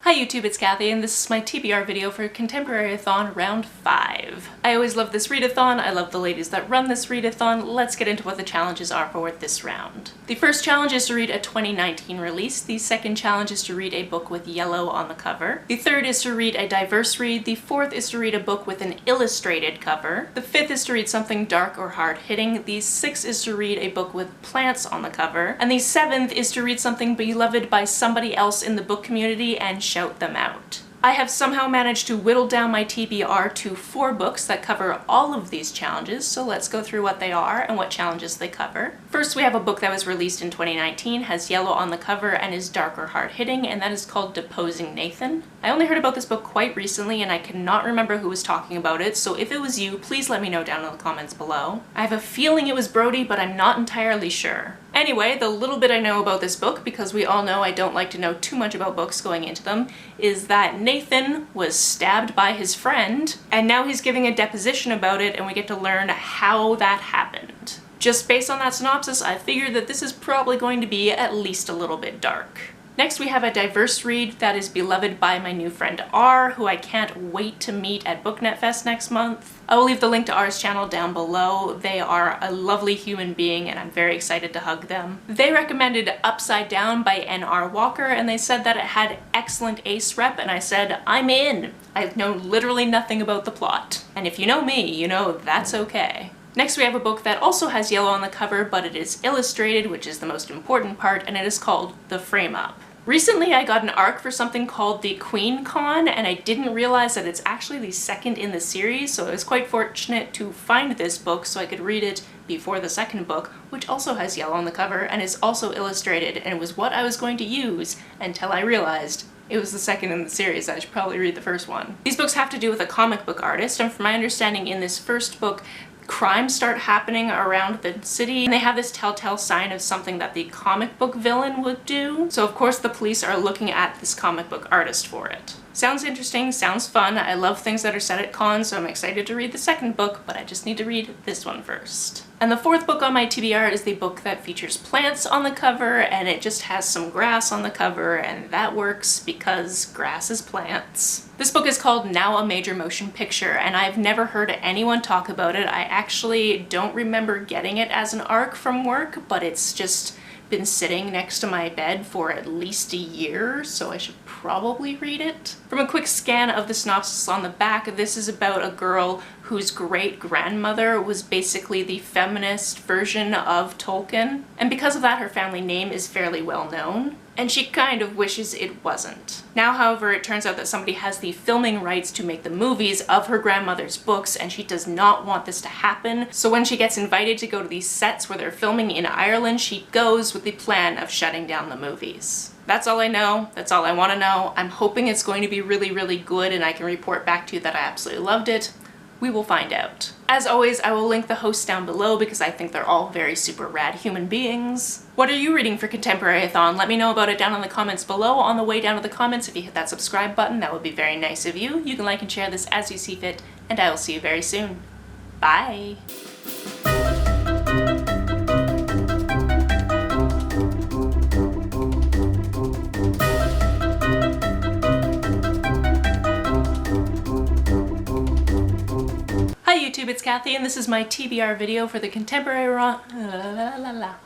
Hi YouTube, it's Kathy, and this is my TBR video for Contemporaryathon Round 5. I always love this readathon, I love the ladies that run this readathon. Let's get into what the challenges are for this round. The first challenge is to read a 2019 release, the second challenge is to read a book with yellow on the cover, the third is to read a diverse read, the fourth is to read a book with an illustrated cover, the fifth is to read something dark or hard-hitting, the sixth is to read a book with plants on the cover, and the seventh is to read something beloved by somebody else in the book community and shout them out. I have somehow managed to whittle down my TBR to 4 books that cover all of these challenges, so let's go through what they are and what challenges they cover. First, we have a book that was released in 2019, has yellow on the cover, and is dark or hard-hitting, and that is called Deposing Nathan. I only heard about this book quite recently, and I cannot remember who was talking about it, so if it was you, please let me know down in the comments below. I have a feeling it was Brody, but I'm not entirely sure. Anyway, the little bit I know about this book, because we all know I don't like to know too much about books going into them, is that Nathan was stabbed by his friend, and now he's giving a deposition about it, and we get to learn how that happened. Just based on that synopsis, I figured that this is probably going to be at least a little bit dark. Next, we have a diverse read that is beloved by my new friend R, who I can't wait to meet at BookNetFest next month. I will leave the link to R's channel down below. They are a lovely human being and I'm very excited to hug them. They recommended Upside Down by N.R. Walker and they said that it had excellent ace rep and I said, I'm in. I know literally nothing about the plot. And if you know me, you know that's okay. Next we have a book that also has yellow on the cover, but it is illustrated, which is the most important part, and it is called The Frame Up. Recently I got an ARC for something called the Queen Con, and I didn't realize that it's actually the second in the series, so I was quite fortunate to find this book so I could read it before the second book, which also has yellow on the cover and is also illustrated, and it was what I was going to use until I realized it was the second in the series. I should probably read the first one. These books have to do with a comic book artist, and from my understanding in this first book, crimes start happening around the city, and they have this telltale sign of something that the comic book villain would do. So of course the police are looking at this comic book artist for it. Sounds interesting, sounds fun. I love things that are set at cons, so I'm excited to read the second book, but I just need to read this one first. And the fourth book on my TBR is the book that features plants on the cover, and it just has some grass on the cover, and that works because grass is plants. This book is called Now a Major Motion Picture, and I've never heard anyone talk about it. I actually don't remember getting it as an ARC from work, but it's just been sitting next to my bed for at least a year, so I should probably read it. From a quick scan of the synopsis on the back, this is about a girl whose great-grandmother was basically the feminist version of Tolkien, and because of that her family name is fairly well known, and she kind of wishes it wasn't. Now, however, it turns out that somebody has the filming rights to make the movies of her grandmother's books, and she does not want this to happen, so when she gets invited to go to these sets where they're filming in Ireland, she goes with the plan of shutting down the movies. That's all I know, that's all I want to know. I'm hoping it's going to be really, really good and I can report back to you that I absolutely loved it. We will find out. As always, I will link the hosts down below because I think they're all very super rad human beings. What are you reading for Contemporaryathon? Let me know about it down in the comments below. On the way down to the comments, if you hit that subscribe button, that would be very nice of you. You can like and share this as you see fit, and I will see you very soon. Bye! Hi YouTube, it's Kathy, and this is my TBR video for the Contemporaryathon.